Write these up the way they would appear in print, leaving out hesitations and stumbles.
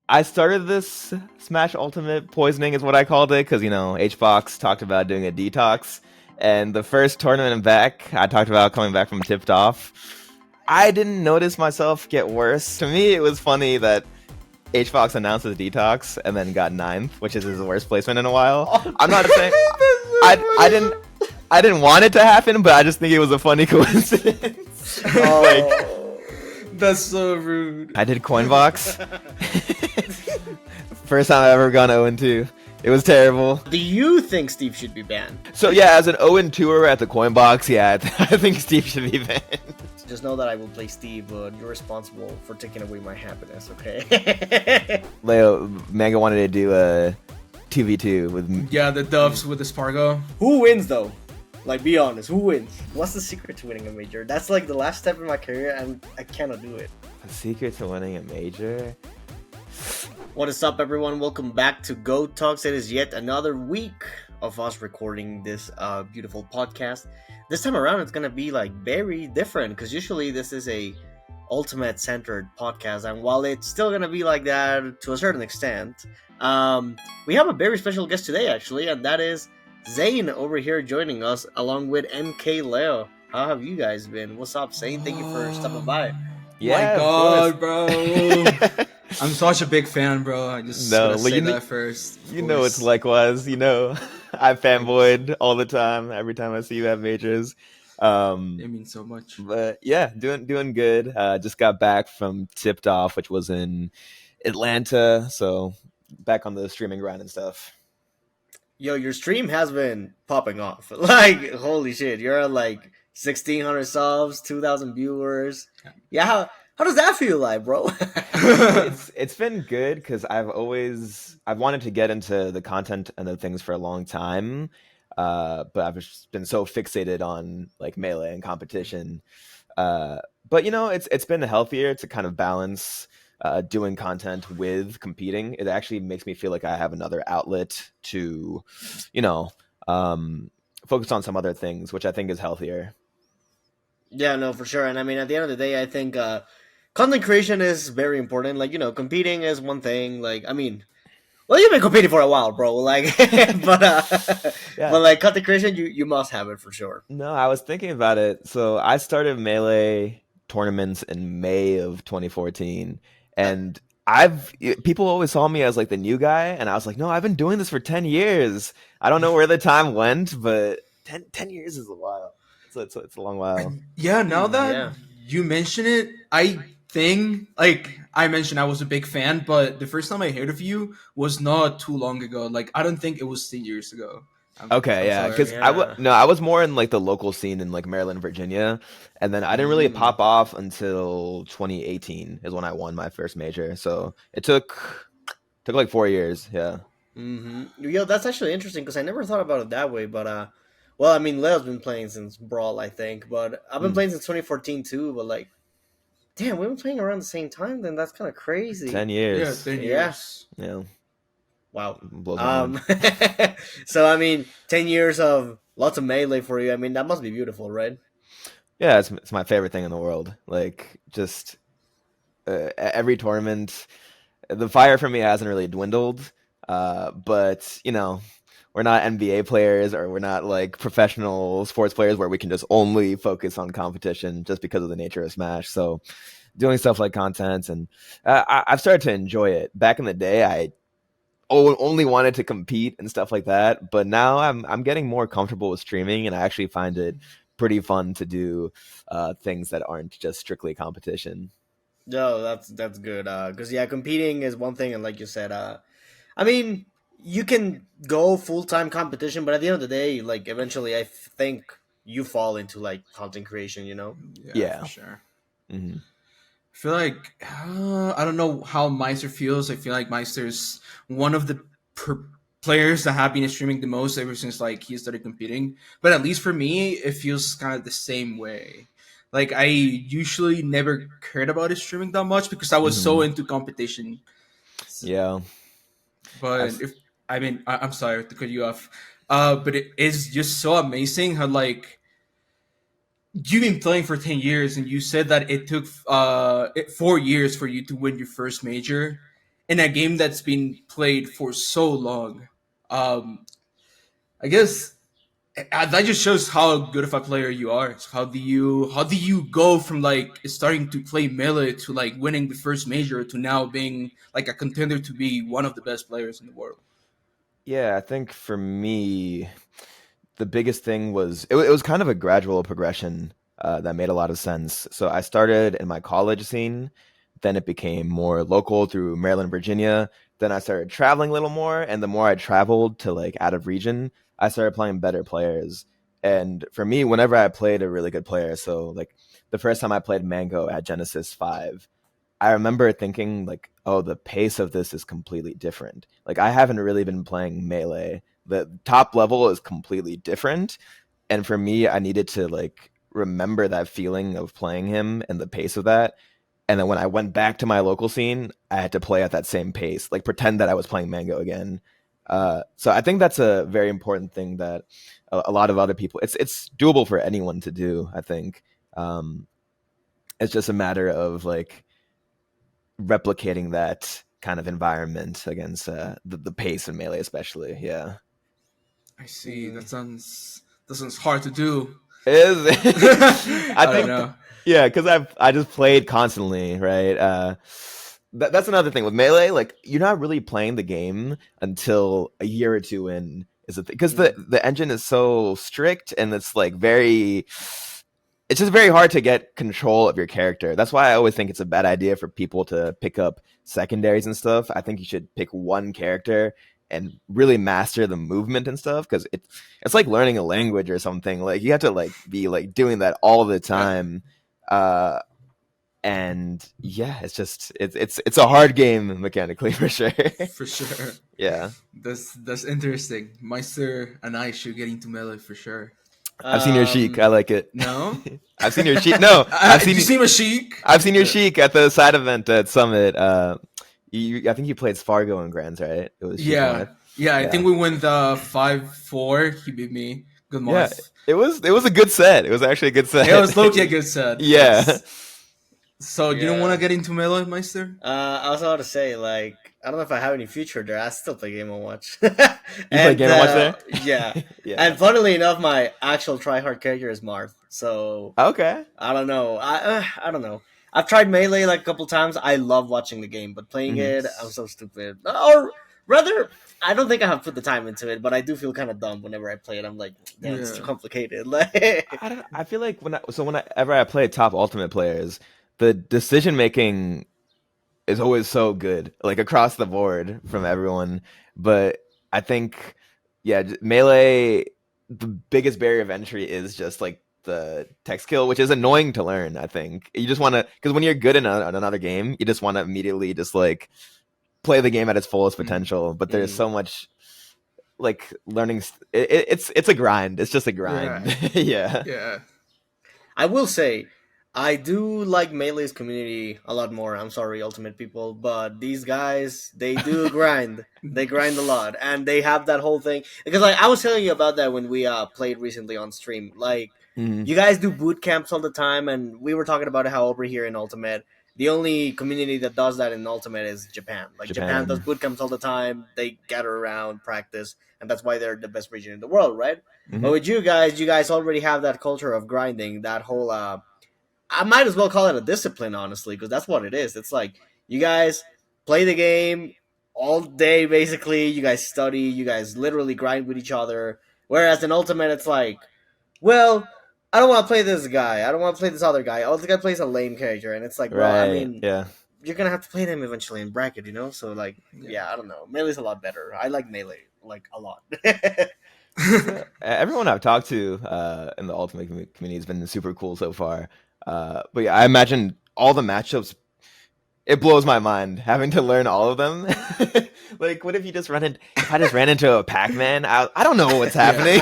I started this Smash Ultimate poisoning is what I called it because Hbox talked about doing a detox, and the first tournament back, I talked about coming back from tipped off. I didn't notice myself get worse. To me, it was funny that Hbox announced his detox and then got ninth, which is his worst placement in a while. I'm not saying I didn't I didn't want it to happen, but I just think it was a funny coincidence. Like Oh, that's so rude. I did Coinbox. First time I ever gone 0-2. It was terrible. Do you think Steve should be banned? So yeah, as an 0-2er at the Coinbox, yeah, I think Steve should be banned. Just know that I will play Steve, but you're responsible for taking away my happiness, okay? Leo, Manga wanted to do a 2v2 with... Yeah, the Doves with the Spargo. Who wins, though? Like, be honest, who wins? What's the secret to winning a major? That's like the last step in my career, and I cannot do it. The secret to winning a major? What is up, everyone? Welcome back to Detox. It is yet another week of us recording this beautiful podcast. This time around, it's gonna be like very different because usually this is a ultimate centered podcast, and while it's still gonna be like that to a certain extent, we have a very special guest today, actually, and that is Zain over here joining us along with MKLeo. How have you guys been? What's up, Zain? Thank you for stopping by. Yeah, My God, bro. I'm such a big fan, bro. I just gotta say that first. You know it's likewise. I fanboyed all the time. Every time I see you at majors. It means so much. But yeah, doing good. Just got back from Tipped Off, which was in Atlanta. So back on the streaming grind and stuff. Yo, your stream has been popping off. Like, holy shit, you're at like 1,600 subs, 2,000 viewers. Yeah, how does that feel like, bro? It's been good because I've wanted to get into the content and the things for a long time, but I've just been so fixated on like melee and competition. But it's been healthier to kind of balance doing content with competing. It actually makes me feel like I have another outlet to, focus on some other things, which I think is healthier. Yeah, no, for sure. And I mean, at the end of the day, I think content creation is very important. Like, competing is one thing. Like, I mean, well, you've been competing for a while, bro. Like, but Yeah. but like content creation, you must have it for sure. No, I was thinking about it. So I started Melee tournaments in May of 2014, and people always saw me as like the new guy, and I was like, no, I've been doing this for 10 years. I don't know where the time went, but 10 years is a while. It's a long while. Yeah, now that you mention it, I think, like I mentioned, I was a big fan, but the first time I heard of you was not too long ago. Like, I don't think it was 10 years ago. Okay, yeah, because I was more in like the local scene in like Maryland, Virginia, and then I didn't really pop off until 2018 is when I won my first major. So it took like 4 years. Yeah. Yo, that's actually interesting because I never thought about it that way. But well, I mean, Leo's been playing since Brawl, I think, but I've been playing since 2014 too. But like, damn, we've been playing around the same time. Then that's kind of crazy. 10 years. Yeah, 10 years. Yeah. Wow. Blows my mind. So I mean, 10 years of lots of melee for you. I mean, that must be beautiful, right? Yeah, it's my favorite thing in the world. Like, just every tournament, the fire for me hasn't really dwindled. But we're not NBA players or we're not like professional sports players where we can just only focus on competition just because of the nature of Smash. So doing stuff like content and I've started to enjoy it. Back in the day, I only wanted to compete and stuff like that, but now I'm getting more comfortable with streaming, and I actually find it pretty fun to do things that aren't just strictly competition. No, that's good. Because competing is one thing, and like you said, I mean, you can go full-time competition, but at the end of the day, like eventually, I think you fall into like content creation. Yeah. For sure. Mm-hmm. I feel like I don't know how Meister feels. I feel like Meister's one of the players that have been streaming the most ever since like he started competing. But at least for me, it feels kind of the same way. Like, I usually never cared about his streaming that much because I was so into competition. Yeah. But I'm sorry to cut you off. But it is just so amazing how like you've been playing for 10 years and you said that it took 4 years for you to win your first major. in a game that's been played for so long. I guess that just shows how good of a player you are. So how do you go from like starting to play melee to like winning the first major to now being like a contender to be one of the best players in the world? Yeah, I think for me, the biggest thing was it was kind of a gradual progression that made a lot of sense. So I started in my college scene, then it became more local through Maryland, Virginia. Then I started traveling a little more, and the more I traveled to like out of region, I started playing better players. And for me, whenever I played a really good player, so like the first time I played Mango at Genesis 5, I remember thinking like, oh, the pace of this is completely different. Like I haven't really been playing melee. The top level is completely different. And for me, I needed to like remember that feeling of playing him and the pace of that. And then when I went back to my local scene, I had to play at that same pace, like pretend that I was playing Mango again. So I think that's a very important thing that a lot of other people, it's doable for anyone to do, I think. It's just a matter of like replicating that kind of environment against the pace in melee, especially. Yeah, I see. That sounds hard to do. it is. I I don't think, know. yeah, because I just played constantly, right? That's another thing with melee. Like you're not really playing the game until a year or two in. Is it because the engine is so strict and it's like very. It's just very hard to get control of your character. That's why I always think it's a bad idea for people to pick up secondaries and stuff. I think you should pick one character and really master the movement and stuff because it's like learning a language or something. Like you have to like be like doing that all the time. And yeah, it's a hard game mechanically for sure. For sure. Yeah. That's interesting. Meister and I should get into melee for sure. I've seen your Sheik. I like it. No? I've seen your Sheik. No, I've Did you seen see my Sheik? I've seen your Sheik at the side event at Summit. I think you played Spargo in Grands, right? It was Sheik Yeah. Live. Yeah, I Yeah. think we went 5-4. He beat me. Good Yeah, month. it was a good set. It was actually a good set. It was low-key a good set. Yeah. Yes. So you don't Yeah. want to get into melee, Meister? I was about to say, like, I don't know if I have any future there. I still play Game & Watch. You play Game & Watch there? Yeah. Yeah. And funnily enough, my actual tryhard character is Marth. So Okay. I don't know. I don't know. I've tried Melee like a couple times. I love watching the game, but playing it, I'm so stupid. Or rather, I don't think I have put the time into it, but I do feel kind of dumb whenever I play it. I'm like, damn, it's too Yeah. complicated. Like, I feel like whenever I play top ultimate players, the decision making is always so good, like across the board from everyone. But I think, yeah, melee, the biggest barrier of entry is just like the tech skill, which is annoying to learn. I think you just want to, because when you're good in another game, you just want to immediately just like play the game at its fullest potential. But there's so much like learning. It's a grind. It's just a grind. Yeah. Yeah. I will say, I do like Melee's community a lot more. I'm sorry, Ultimate people, but these guys, they do grind. They grind a lot, and they have that whole thing. Because like I was telling you about that when we played recently on stream. Like, you guys do boot camps all the time, and we were talking about how over here in Ultimate, the only community that does that in Ultimate is Japan. Like Japan does boot camps all the time. They gather around, practice, and that's why they're the best region in the world, right? But with you guys already have that culture of grinding. That whole I might as well call it a discipline, honestly, because that's what it is. It's like you guys play the game all day, basically. You guys study. You guys literally grind with each other. Whereas in Ultimate, it's like, well, I don't want to play this guy. I don't want to play this other guy. Oh, this guy plays a lame character, and it's like, well, I mean, yeah. you're gonna have to play them eventually in bracket, you know. So like, yeah, I don't know. Melee's a lot better. I like Melee like a lot. Everyone I've talked to in the Ultimate community has been super cool so far. But yeah, I imagine all the matchups. It blows my mind having to learn all of them. Like, what if you just if I just ran into a Pac-Man? I don't know what's happening.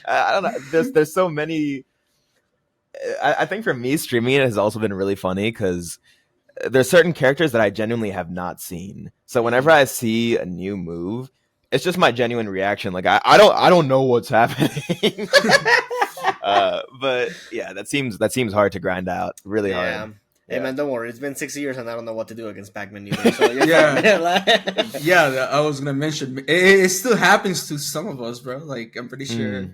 I don't know. There's so many. I think for me, streaming it has also been really funny because there's certain characters that I genuinely have not seen. So whenever I see a new move, it's just my genuine reaction. Like I don't know what's But yeah, that seems hard to grind out. Really hard. Hey man, don't worry. It's been 6 years and I don't know what to do against Pac-Man either. So you're Yeah. fine. Yeah, I was gonna mention it still happens to some of us, bro. Like I'm pretty sure.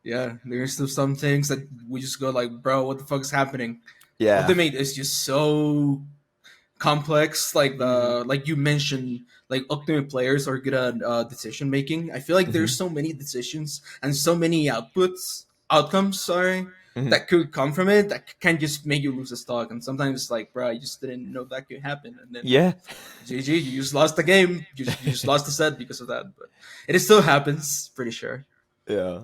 Yeah, there's still some things that we just go like, bro, what the fuck is happening? Yeah. Ultimate is just so complex. Like like you mentioned, like Ultimate players are good at decision making. I feel like there's so many decisions and so many outcomes. Sorry. That could come from it that can just make you lose a stock, and sometimes it's like, bro, I just didn't know that could happen, and then Yeah. GG, you just lost the game, you just lost the set because of that. But it still happens, pretty sure. Yeah.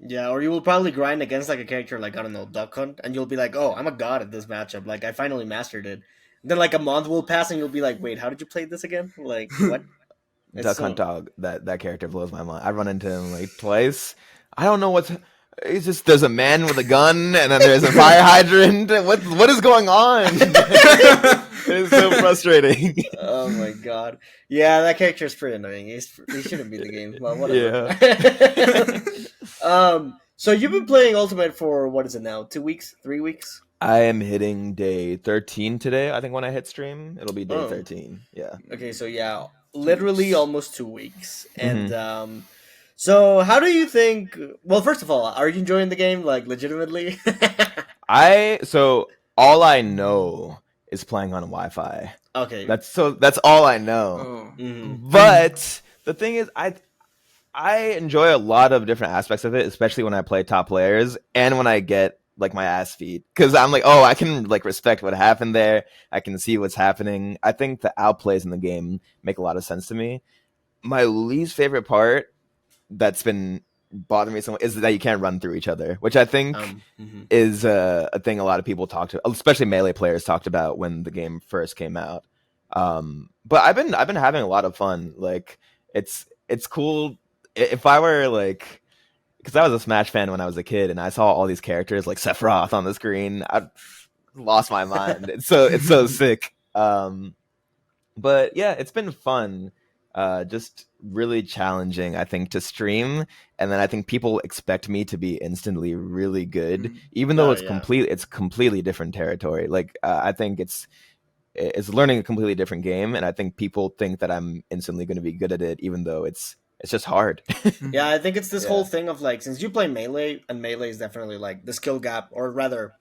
Yeah, or you will probably grind against like a character like, I don't know, Duck Hunt, and you'll be like, oh, I'm a god at this matchup. Like, I finally mastered it. Then like a month will pass and you'll be like, wait, how did you play this again? Like, what? Duck Hunt Dog, that character blows my mind. I run into him like twice. I don't know what's. It's just there's a man with a gun and then there's a fire hydrant. What is going on? It's so frustrating. Oh my god. Yeah, that character is pretty annoying. He shouldn't be in the game. Well, whatever. Yeah. So you've been playing Ultimate for what is it now? 2 weeks? 3 weeks? I am hitting day 13 today. I think when I hit stream, it'll be day Oh. 13. Yeah. Okay, so yeah, literally almost 2 weeks. And so how do you think? Well, first of all, are you enjoying the game like legitimately? So all I know is playing on Wi-Fi. Okay. That's all I know. Oh. Mhm. But the thing is, I enjoy a lot of different aspects of it, especially when I play top players and when I get like my ass beat, because I'm like, oh, I can like respect what happened there. I can see what's happening. I think the outplays in the game make a lot of sense to me. My least favorite part that's been bothering me so much is that you can't run through each other, which I think is a thing a lot of people talked to, especially Melee players talked about when the game first came out. But I've been having a lot of fun. Like it's cool. If I were like, because I was a Smash fan when I was a kid, and I saw all these characters like Sephiroth on the screen, I lost my mind. It's so sick. But yeah, it's been fun. Just really challenging, I think, to stream, and then I think people expect me to be instantly really good, even though it's completely different territory. Like I think it's learning a completely different game, and I think people think that I'm instantly going to be good at it, even though it's just hard. Yeah, I think it's this whole thing of like, since you play Melee, and Melee is definitely like the skill gap, or rather,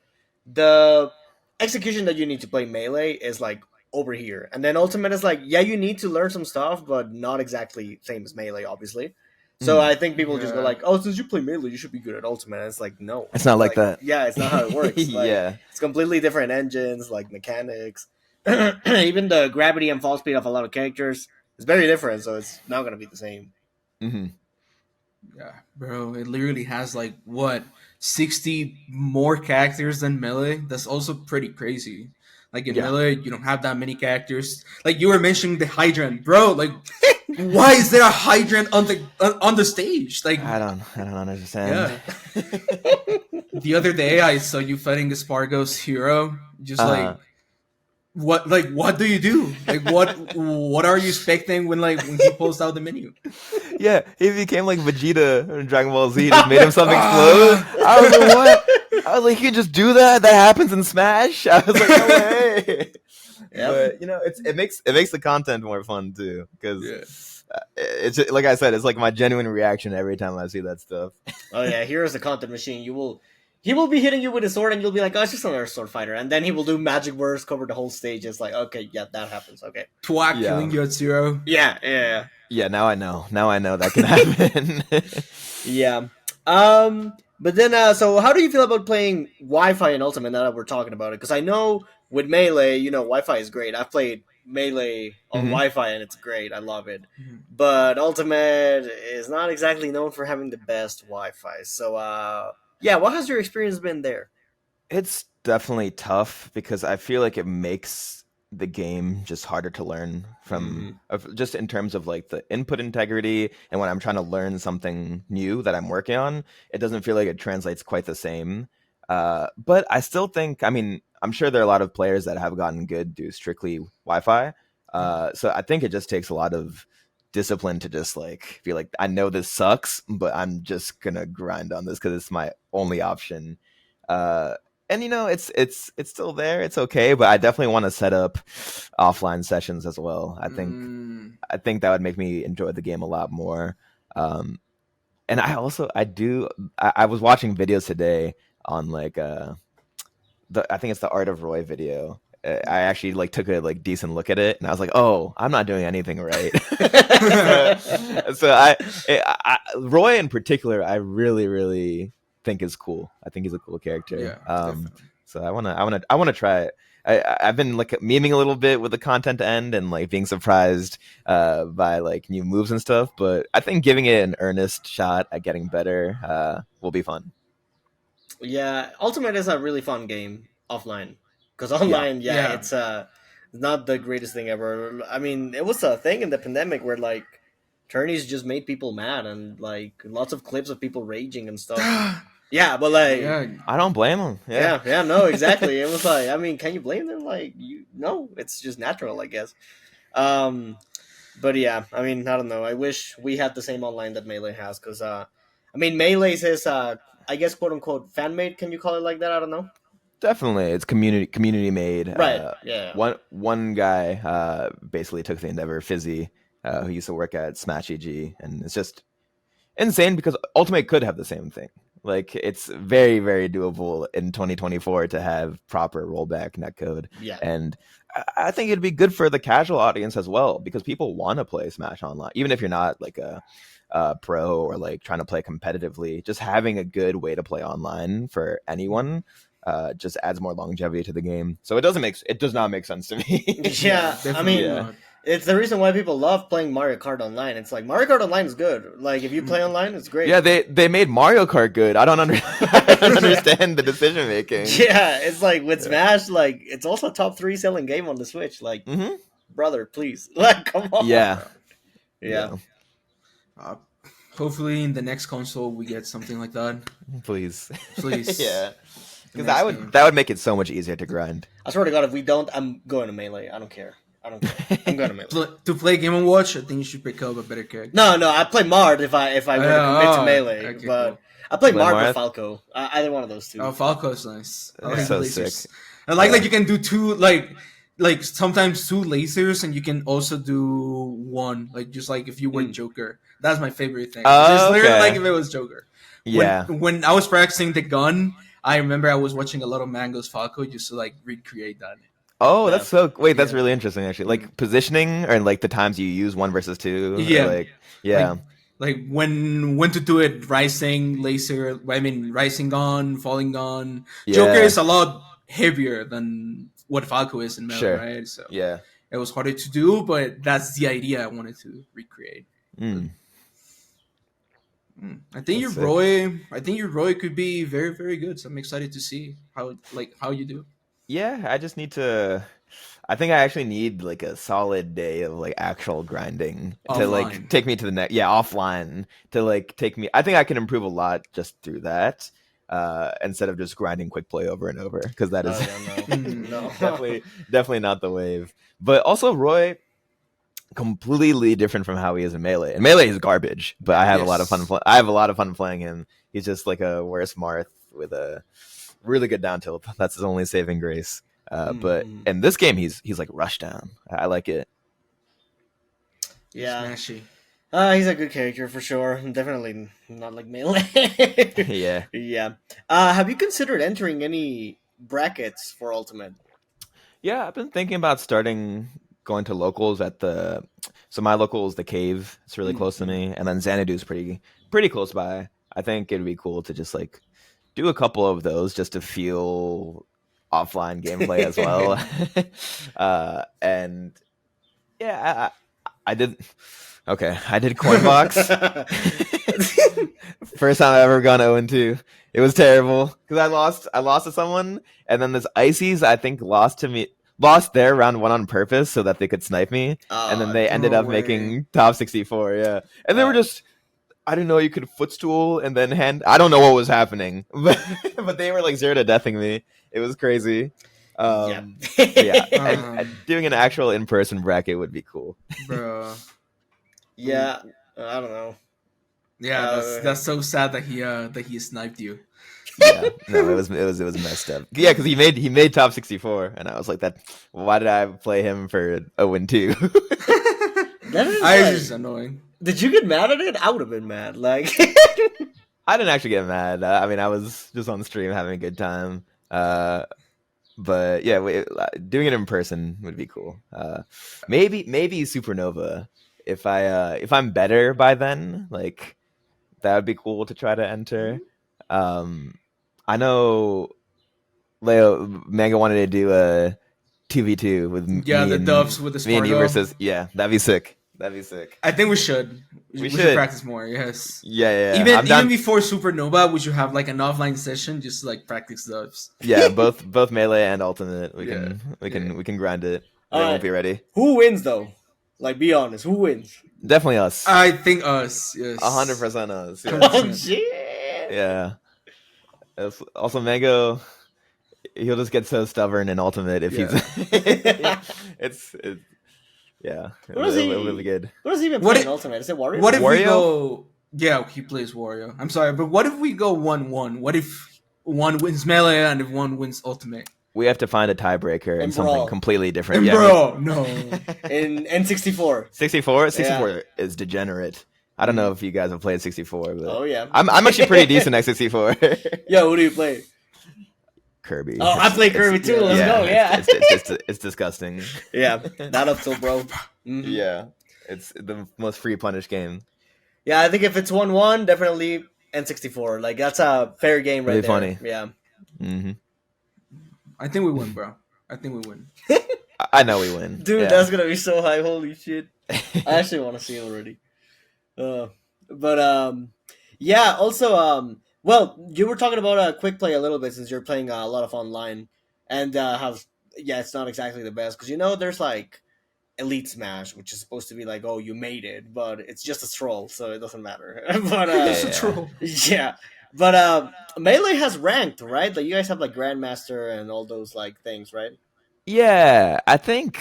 the execution that you need to play Melee is like over here, and then Ultimate is like, yeah, you need to learn some stuff, but not exactly same as Melee, obviously. So I think people just go like, oh, since you play Melee, you should be good at Ultimate. And it's like, no, It's not like that. Yeah, it's not how it works. Like, Yeah. it's completely different engines, like mechanics, even the gravity and fall speed of a lot of characters is very different. So it's not gonna be the same. Yeah, bro, it literally has like what 60 more characters than Melee. That's also pretty crazy. Like in Melee, you don't have that many characters. Like you were mentioning the hydrant, bro. Like, why is there a hydrant on the stage? Like, I don't understand. Yeah. The other day, I saw you fighting the Spargo's hero. Just like, what do you do? Like, what are you expecting when he pulls out the menu? Yeah, he became like Vegeta in Dragon Ball Z. Just made himself explode. I was like, what? I was like, you can just do that? That happens in Smash? I was like, no way. But it makes the content more fun too, because it's just, like I said, it's like my genuine reaction every time I see that stuff. Oh yeah, here's the content machine. He will be hitting you with a sword, and you'll be like, oh, it's just another sword fighter. And then he will do magic words, cover the whole stage. It's like, okay, yeah, that happens. Okay. Twat killing you at 0. Yeah. Yeah, now I know. Now I know that can happen. Yeah. But then, so how do you feel about playing Wi-Fi in Ultimate now that we're talking about it? Because I know with Melee, Wi-Fi is great. I've played Melee on Wi-Fi, and it's great. I love it. But Ultimate is not exactly known for having the best Wi-Fi. So, yeah, what has your experience been there? It's definitely tough because I feel like it makes the game just harder to learn from, just in terms of like the input integrity, and when I'm trying to learn something new that I'm working on, it doesn't feel like it translates quite the same. But I still think, I mean, I'm sure there are a lot of players that have gotten good due strictly Wi-Fi. So I think it just takes a lot of discipline to just like be like, I know this sucks, but I'm just gonna grind on this because it's my only option. And and it's still there. It's okay, but I definitely want to set up offline sessions as well. I think that would make me enjoy the game a lot more. And I was watching videos today on like I think it's the Art of Roy video. I actually like took a like decent look at it, and I was like, "Oh, I'm not doing anything right." so Roy in particular, I really, really think is cool. I think he's a cool character. Yeah, so I wanna try it. I've been like memeing a little bit with the content end and like being surprised by like new moves and stuff, but I think giving it an earnest shot at getting better will be fun. Yeah, Ultimate is a really fun game offline. Because online, it's not the greatest thing ever. I mean, it was a thing in the pandemic where like tourneys just made people mad and like lots of clips of people raging and stuff. Yeah, but like I don't blame them. Yeah, no, exactly. It was like, I mean, can you blame them? Like, no, it's just natural, I guess. But yeah, I mean, I don't know. I wish we had the same online that Melee has, because I mean, Melee's is I guess quote unquote fan made. Can you call it like that? I don't know. Definitely, it's community made. Right. Yeah. One guy basically took the endeavor, Fizzy, who used to work at Smash EG, and it's just insane because Ultimate could have the same thing. Like, it's very, very doable in 2024 to have proper rollback netcode. Yeah. And I think it'd be good for the casual audience as well, because people want to play Smash online, even if you're not like a pro or like trying to play competitively. Just having a good way to play online for anyone just adds more longevity to the game. So it does not make sense to me. Yeah, I mean, it's the reason why people love playing Mario Kart Online. It's like Mario Kart Online is good. Like if you play online, it's great. Yeah, they made Mario Kart good. I don't understand the decision making. Yeah, it's like with Smash, like it's also a top 3 selling game on the Switch. Like, brother, please, like, come on. Yeah. Hopefully, in the next console, we get something like that. Please. Yeah. Because that would make it so much easier to grind. I swear to God, if we don't, I'm going to Melee. I don't care. I'm going to Melee. To play Game & Watch, I think you should pick up a better character. No, I play Mard if I were to commit to Melee. Okay, but cool. I play Mard with Falco. Either one of those two. Oh, Falco's nice. I like so the lasers. sick. I like that you can do two, like sometimes 2 lasers, and you can also do one, like just like if you were Joker. That's my favorite thing. Just literally like if it was Joker. Yeah. When I was practicing the gun, I remember I was watching a lot of Mango's Falco just to like recreate that. Oh, that's that's really interesting actually. Like positioning or like the times you use 1 versus 2. Yeah. Like when to do it, rising gun, falling gun. Yeah. Joker is a lot heavier than what Falco is in Melee, right? So yeah, it was harder to do, but that's the idea I wanted to recreate. I think your Roy could be very, very good. So I'm excited to see how you do. Yeah, I just need to. I think I actually need like a solid day of like actual grinding to like take me to the next. Yeah, offline to like take me. I think I can improve a lot just through that. Instead of just grinding quick play over and over, because that is no. definitely not the wave. But also Roy, completely different from how he is in Melee. In Melee, he's garbage, but I have a lot of fun. I have a lot of fun playing him. He's just like a worse Marth with a really good down tilt. That's his only saving grace. But in this game, he's like rushdown. I like it. Yeah. Smashy. He's a good character for sure. Definitely not like Melee. Yeah. Yeah. Have you considered entering any brackets for Ultimate? Yeah, I've been thinking about going to locals so my local is the Cave. It's really close to me, and then Xanadu's pretty close by. I think it'd be cool to just like do a couple of those just to feel offline gameplay as well. And yeah, I did. Okay, I did Coinbox. First time I've ever gone 0-2. It was terrible because I lost to someone, and then this Ices I think lost their round 1 on purpose so that they could snipe me, and then they ended up making top 64. Yeah, and they were just. I didn't know you could footstool and then hand. I don't know what was happening, but they were like 0-deathing me. It was crazy. Doing an actual in-person bracket would be cool, bro. Yeah, I don't know. Yeah, that's so sad that he sniped you. Yeah, no, it was messed up. Yeah, because he made top 64, and I was like, that. Why did I play him for 0-2? That is I like, just annoying. did you get mad at it? I would have been mad. Like, I didn't actually get mad. I mean, I was just on the stream having a good time. But yeah, doing it in person would be cool. Maybe Supernova. If I'm better by then, like that would be cool to try to enter. I know Leo Manga wanted to do a 2v2 with Yeah, me the and Doves with the me and you Spargo. versus that'd be sick. That'd be sick. I think we should. We should should. practice more. Yes. Yeah. Even before Supernova, we should have like an offline session just to like practice Doves. Yeah, both melee and ultimate. We Yeah. can grind it. They Alright. won't be ready. Who wins though? Like, be honest. Who wins? Definitely us. I think us. Yes. 100% us. Yeah. Oh shit! Yeah. Also, Mango, he'll just get so stubborn in ultimate if he's. Yeah. What is he? It'll be good. What does he even What play if- in Ultimate? Is it Warrior? What if we Wario? go? Yeah, he plays Wario. I'm sorry, but what if we go 1-1? What if one wins melee and if one wins ultimate? We have to find a tiebreaker And and something brawl. completely different. And Yeah, bro, no. in N64? 64 is degenerate. I don't know if you guys have played 64, but Oh yeah. I'm actually pretty decent at 64. Yo, who do you play? Kirby. Oh, I play Kirby too. Let's go. Yeah. It's disgusting. Yeah. Not up till bro. Mhm. Yeah, it's the most free punish game. Yeah, I think if it's 1-1, definitely N64. Like that's a fair game right Really there. funny. Yeah. Hmm I think we win, bro. I think we win. I know we win, Dude, yeah. that's gonna be so high. Holy shit. I actually want to see it already. Yeah, also, well, you were talking about quick play a little bit since you're playing a lot of online, and how it's not exactly the best because there's like Elite Smash, which is supposed to be like, oh, you made it, but it's just a troll, so it doesn't matter. But It's a Yeah. troll. yeah, but Melee has ranked, right? Like you guys have like Grandmaster and all those like things, right? Yeah, I think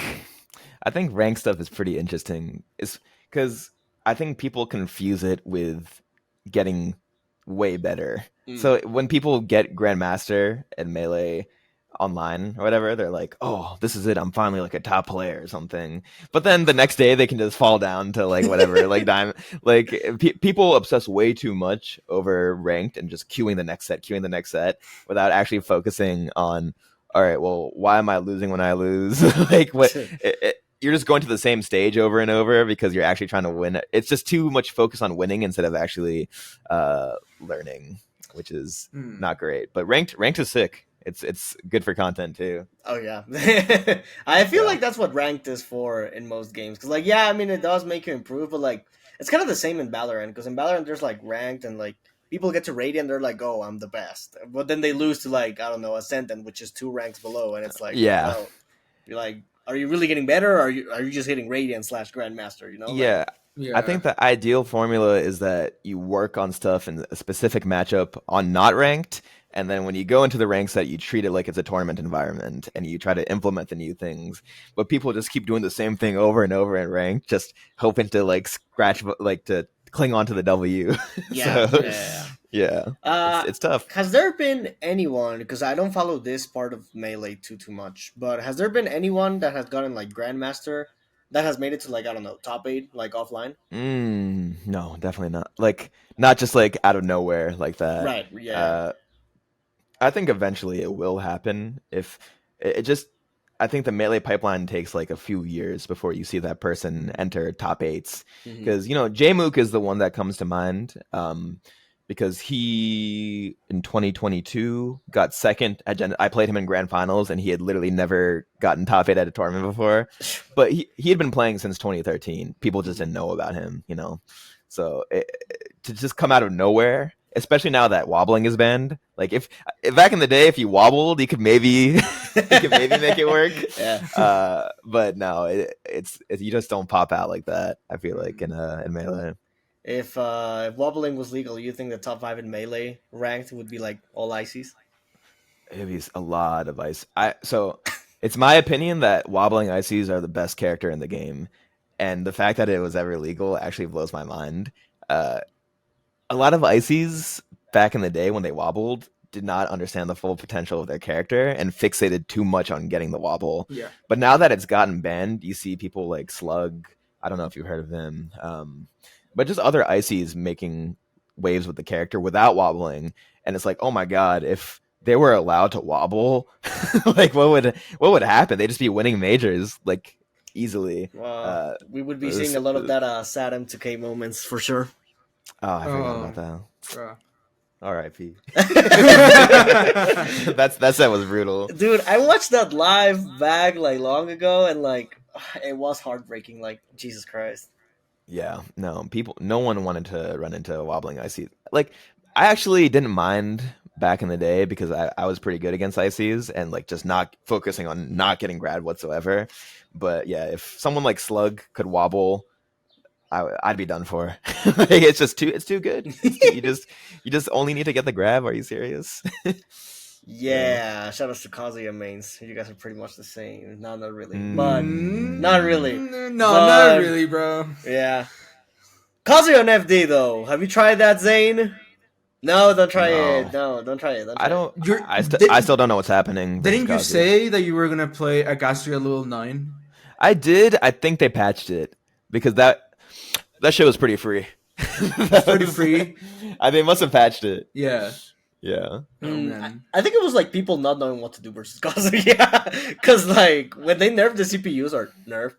rank stuff is pretty interesting. It's because I think people confuse it with getting way better. Mm. So when people get Grandmaster and Melee online or whatever, they're like, "Oh, this is it! I'm finally like a top player or something." But then the next day they can just fall down to like whatever, like diamond. Like people obsess way too much over ranked and just queuing the next set, without actually focusing on, all right, well, why am I losing when I lose? Like what? You're just going to the same stage over and over because you're actually trying to win. It's just too much focus on winning instead of actually learning, which is not great. But ranked is sick. It's good for content too. Oh yeah, I feel like that's what ranked is for in most games. Because like, yeah, I mean, it does make you improve, but like, it's kind of the same in Valorant. Because in Valorant, there's like ranked, and like people get to Radiant, they're like, oh, I'm the best. But then they lose to like, I don't know, Ascendant, which is 2 ranks below, and it's like, Yeah. oh, you're like, are you really getting better, or are you just hitting Radiant / Grandmaster? Like, Yeah. Yeah. I think the ideal formula is that you work on stuff in a specific matchup on not ranked, and then when you go into the rank set, you treat it like it's a tournament environment, and you try to implement the new things. But people just keep doing the same thing over and over in ranked, just hoping to like scratch, like to cling on to the W. yeah, So, yeah. It's tough. Has there been anyone, because I don't follow this part of Melee too much, but has there been anyone that has gotten like Grandmaster that has made it to like, I don't know, top 8, like offline? No, definitely not. Like not just like out of nowhere like that. Right, yeah. I think eventually it will happen. If it just, I think the Melee pipeline takes like a few years before you see that person enter top 8s. Mhm. Because Jmook is the one that comes to mind. Because he in 2022 got second at I played him in grand finals, and he had literally never gotten top 8 at a tournament before. But he had been playing since 2013. People just didn't know about him, So to just come out of nowhere, especially now that wobbling is banned. Like if back in the day, if you wobbled, you could maybe make it work. Yeah. But no, it's you just don't pop out like that. I feel like in Melee. If wobbling was legal, you think the top 5 in Melee ranked would be like all ICs? It'd be a lot of ice. So it's my opinion that wobbling ICs are the best character in the game, and the fact that it was ever legal actually blows my mind. A lot of ICs back in the day when they wobbled, did not understand the full potential of their character and fixated too much on getting the wobble. Yeah. But now that it's gotten banned, you see people like Slug. I don't know if you've heard of him, but just other ices making waves with the character without wobbling, and it's like, oh my god, if they were allowed to wobble, like what would happen? They'd just be winning majors like easily. We would be seeing a lot of that sad M2K moments for sure. Oh, I forgot about that. R.I.P. that set was brutal, dude. I watched that live back like long ago, and like it was heartbreaking. Like Jesus Christ. Yeah, no one wanted to run into a wobbling IC. Like I actually didn't mind back in the day because I was pretty good against ICs and like just not focusing on not getting grad whatsoever. But yeah, if someone like Slug could wobble, I'd be done for. Like, it's too good. You just only need to get the grab. Are you serious? Yeah, shout out to Kazuya mains. You guys are pretty much the same. No, not really. But not really. No, not really, bro. Yeah. Kazuya on FD though. Have you tried that, Zain? No, don't try it. No, don't try it. I still don't know what's happening. Didn't you say that you were gonna play Agastria Level 9? I did. I think they patched it because that shit was pretty free. Pretty free. They must have patched it. Yeah. Yeah. I think it was like people not knowing what to do versus Kazuya. Because like when they nerfed the CPUs or nerfed,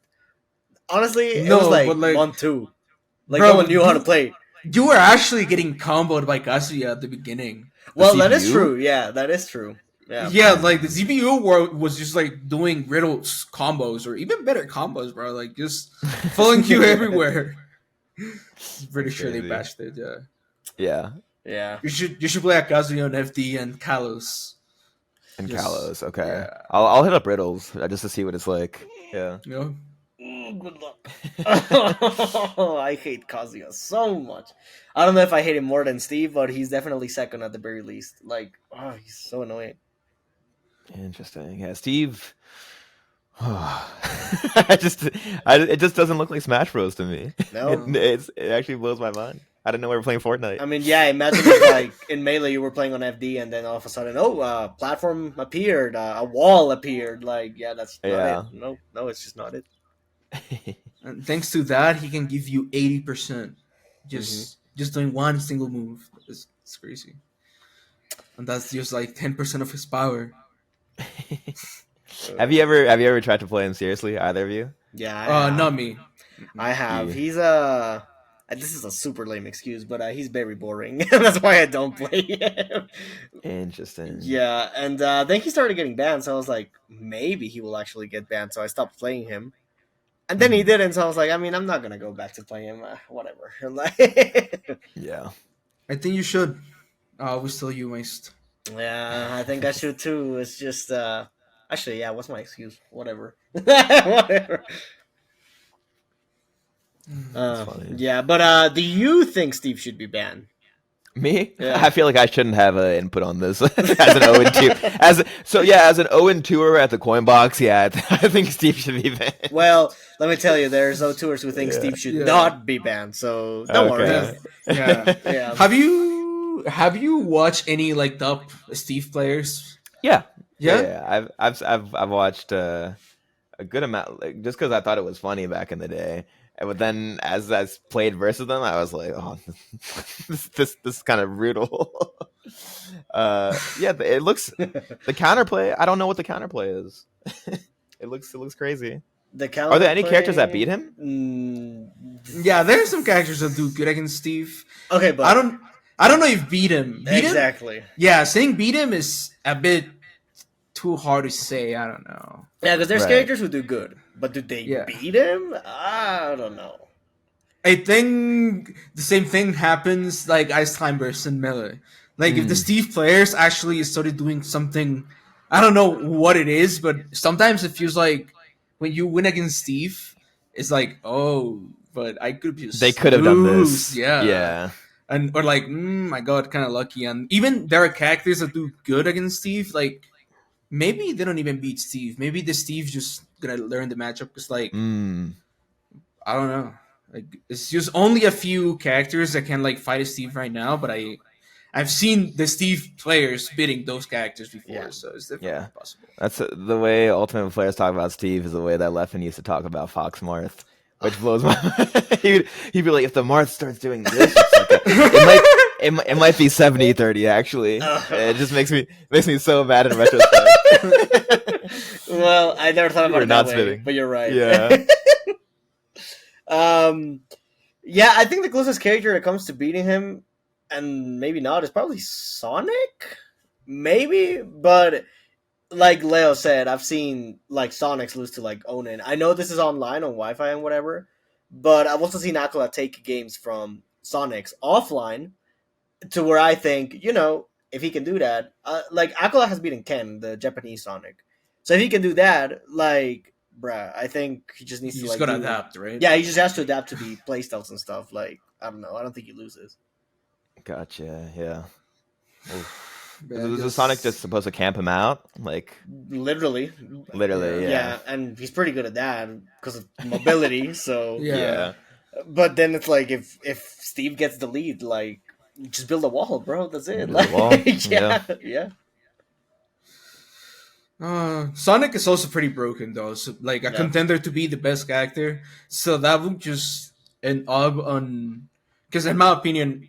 honestly, it was like 1-2. Like no one knew how to play. You were actually getting comboed by Kazuya at the beginning. Well, that is true. Yeah, that is true. Yeah, like the CPU was just like doing riddles combos or even better combos, bro. Like just following you everywhere. Pretty sure they patched it. Yeah. Yeah. You should play Kazuya on FD and Kalos. Kalos, okay. Yeah. I'll hit up riddles just to see what it's like. Yeah. Good luck. I hate Kazuya so much. I don't know if I hate him more than Steve, but he's definitely second at the very least. Like, he's so annoying. Interesting. Yeah, Steve. it just doesn't look like Smash Bros to me. No, it actually blows my mind. I didn't know we were playing Fortnite. I mean, yeah, imagine if, like in Melee you were playing on FD and then all of a sudden, platform appeared, a wall appeared. Like, yeah, that's not it. No, it's just not it. And thanks to that, he can give you 80%, just doing one single move. It's crazy, and that's just like 10% of his power. Have you ever tried to play him seriously? Either of you? Yeah. Not me. I have. Yeah. He's this is a super lame excuse, but he's very boring. That's why I don't play him. Interesting. Yeah, and then he started getting banned, so I was like, maybe he will actually get banned. So I stopped playing him. And then he didn't, so I was like, I mean, I'm not going to go back to playing him. Whatever. Yeah. I think you should. We still you, Moist. Yeah, I think I should too. It's just, actually, yeah, what's my excuse? Whatever. Whatever. Yeah, but do you think Steve should be banned? Me? Yeah. I feel like I shouldn't have an input on this as an 0-2. As an 0-2er at the Coinbox, yeah, I think Steve should be banned. Well, let me tell you, there's 0-2ers who think Steve should not be banned, so don't worry. Yeah. Have you watched any like top Steve players? Yeah. I've watched a good amount, like, just because I thought it was funny back in the day. But then, as I played versus them, I was like, "Oh, this is kind of brutal." It looks the counterplay. I don't know what the counterplay is. It looks crazy. Are there any characters that beat him? Yeah, there's some characters that do good against Steve. Okay, but I don't know if beat him. Exactly. Yeah, saying beat him is a bit too hard to say. I don't know. Yeah, because there's characters who do good. But do they beat him? I don't know. I think the same thing happens like Ice Climbers and Melee. Like if the Steve players actually started doing something, I don't know what it is, but sometimes it feels like when you win against Steve, it's like, oh, but I could be. They could have done this. Yeah. And or like, I got kind of lucky. And even there are characters that do good against Steve, like. Maybe they don't even beat Steve. Maybe the Steve's just gonna learn the matchup because, like, I don't know. Like, it's just only a few characters that can like fight a Steve right now. But I've seen the Steve players beating those characters before, Yeah. so it's definitely Yeah. possible. That's the way Ultimate players talk about Steve is the way that Leffen used to talk about Fox Marth, which blows my mind. He'd be like, if the Marth starts doing this, it's like it might be 70-30 actually. It just makes me so mad in retrospect. Well, I never thought about We're it not that way, spitting. but you're right. Yeah. Yeah, I think the closest character that comes to beating him, and maybe not, is probably Sonic. Maybe, but like Leo said, I've seen like Sonix lose to like Onin. I know this is online on Wi-Fi and whatever, but I've also seen Aquila take games from Sonix offline to where I think, if he can do that, like Aquila has beaten Ken, the Japanese Sonic. So if he can do that, like, bruh, I think he just needs You to just like gotta adapt, right? Yeah, he just has to adapt to the playstyles and stuff. Like, I don't know. I don't think he loses. Gotcha. Yeah. But I Is guess- Sonic just supposed to camp him out? Like Literally. literally, Yeah, and he's pretty good at that because of mobility. So, Yeah. but then it's like if Steve gets the lead, like, just build a wall, bro. That's it. Build a Like, wall. yeah. Sonic is also pretty broken though, so like a Yeah. contender to be the best character. So that would just end up on, because in my opinion,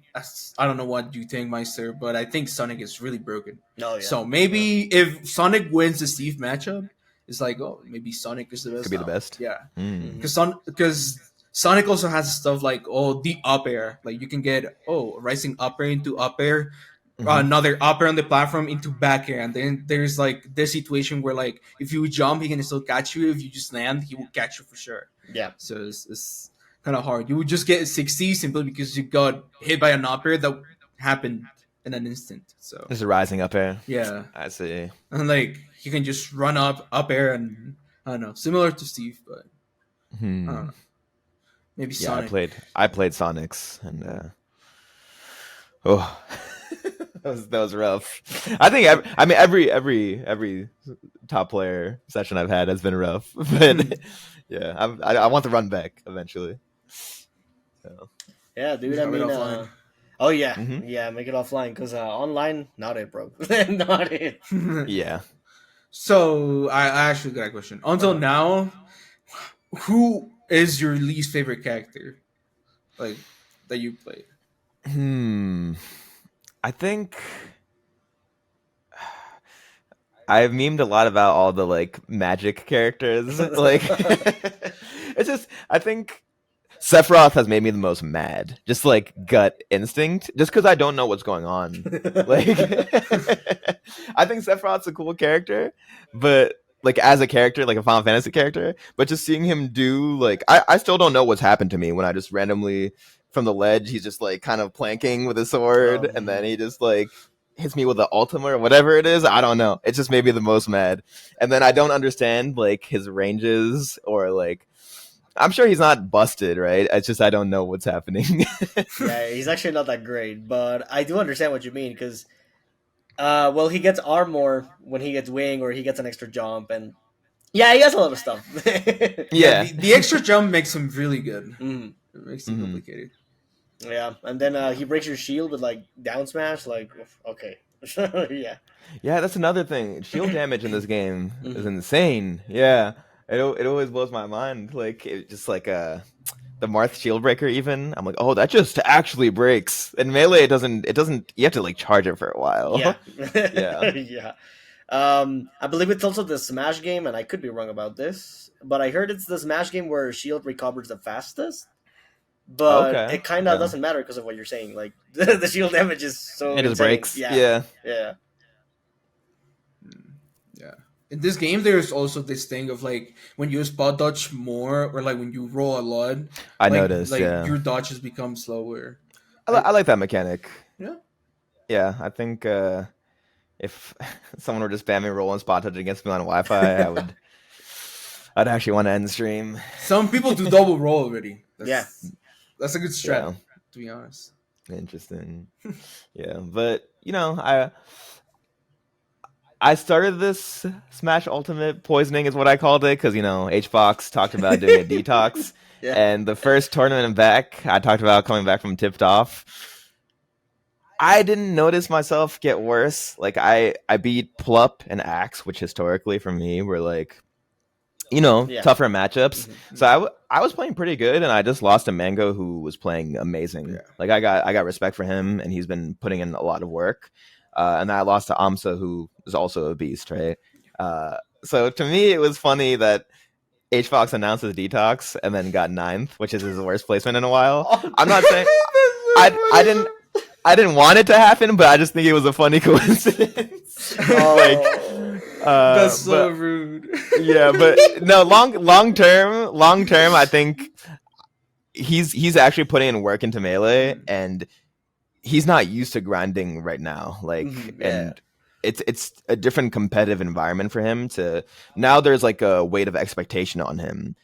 I don't know what you think, Meister, but I think Sonic is really broken. No, yeah. So maybe if Sonic wins the Steve matchup, it's like, oh, maybe Sonic is the best. could be the now. best. Yeah, Mm. because Sonic also has stuff like the up air, like you can get rising up air into up air. Mhm. Another up air on the platform into back air, and then there's like this situation where like if you jump, he can still catch you. If you just land, he will catch you for sure. Yeah. So it's kind of hard. You would just get 60 simply because you got hit by an up air that happened in an instant. So There's a rising up air. yeah, I see. and like you can just run up air, and I don't know, similar to Steve, but I don't know. Maybe Yeah, Sonic. I played Sonics and that was rough. I think every top player session I've had has been rough, but yeah, I want to run back eventually. So. Yeah, dude. I Have it mean, offline. oh yeah, Mhm. yeah. Make it offline because online, not it, bro. Not it. Yeah. So I actually got a question. Until now, who is your least favorite character, like that you played? I think I've memed a lot about all the like magic characters. Like it's just I think Sephiroth has made me the most mad. Just like gut instinct. Just because I don't know what's going on. Like I think Sephiroth's a cool character, but like as a character, like a Final Fantasy character, but just seeing him do like I still don't know what's happened to me when I just randomly from the ledge he's just like kind of planking with his sword and then he just like hits me with the ultimate or whatever it is. I don't know. It just made me the most mad. And then I don't understand like his ranges or like I'm sure he's not busted, right? It's just I don't know what's happening. Yeah, he's actually not that great, but I do understand what you mean because, well, he gets armor when he gets wing or he gets an extra jump, and yeah, he has a lot of stuff. Yeah. The extra jump makes him really good. Mhm. It makes him complicated. Yeah, and then he breaks your shield with like down smash. Like, okay, yeah, Yeah, that's another thing. Shield damage in this game is insane. Yeah, it always blows my mind. Like it just like the Marth shield breaker. Even I'm like, oh, that just actually breaks. In melee, it doesn't. You have to like charge it for a while. yeah, Yeah. yeah. I believe it's also the Smash game, and I could be wrong about this, but I heard it's the Smash game where shield recovers the fastest. But Okay. it kind of Yeah. doesn't matter because of what you're saying. Like the shield damage is so It just insane. breaks. Yeah, Yeah. yeah. Yeah. In this game, there's also this thing of like when you spot dodge more, or like when you roll a lot. I like, noticed. Like Yeah. your dodges become slower. I like that mechanic. Yeah. Yeah, I think if someone were just spamming roll and spot touch against me on Wi-Fi, I'd actually want to end the stream. Some people do double roll already. That's a good strat, Yeah. to be honest. Interesting. Yeah, but I started this Smash Ultimate poisoning is what I called it because Hbox talked about doing a detox, Yeah. and the first tournament back I talked about coming back from tipped off. I didn't notice myself get worse. Like I beat Plup and Axe, which historically for me were like, Yeah. tougher matchups. Mhm. So I was playing pretty good, and I just lost to Mango, who was playing amazing. Yeah. Like I got respect for him, and he's been putting in a lot of work. And then I lost to Amsa, who is also a beast, right? So to me, it was funny that Hbox announced his Detox and then got ninth, which is his worst placement in a while. I'm not saying I didn't want it to happen, but I just think it was a funny coincidence. That's so but, rude. yeah, but no, long term, I think he's actually putting in work into Melee, and he's not used to grinding right now. Like, and it's a different competitive environment for him to now. There's like a weight of expectation on him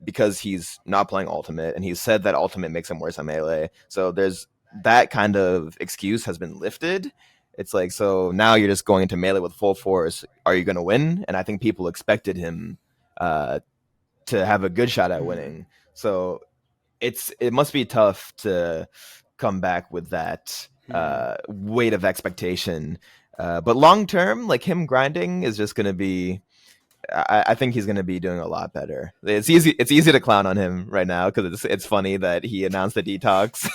because he's not playing Ultimate, and he's said that Ultimate makes him worse on Melee. So there's that kind of excuse has been lifted. It's like, so now you're just going into Melee with full force. Are you going to win? And I think people expected him to have a good shot at winning. So it must be tough to come back with that weight of expectation. But long term, like him grinding is just going to be. I think he's going to be doing a lot better. It's easy to clown on him right now because it's funny that he announced the Detox.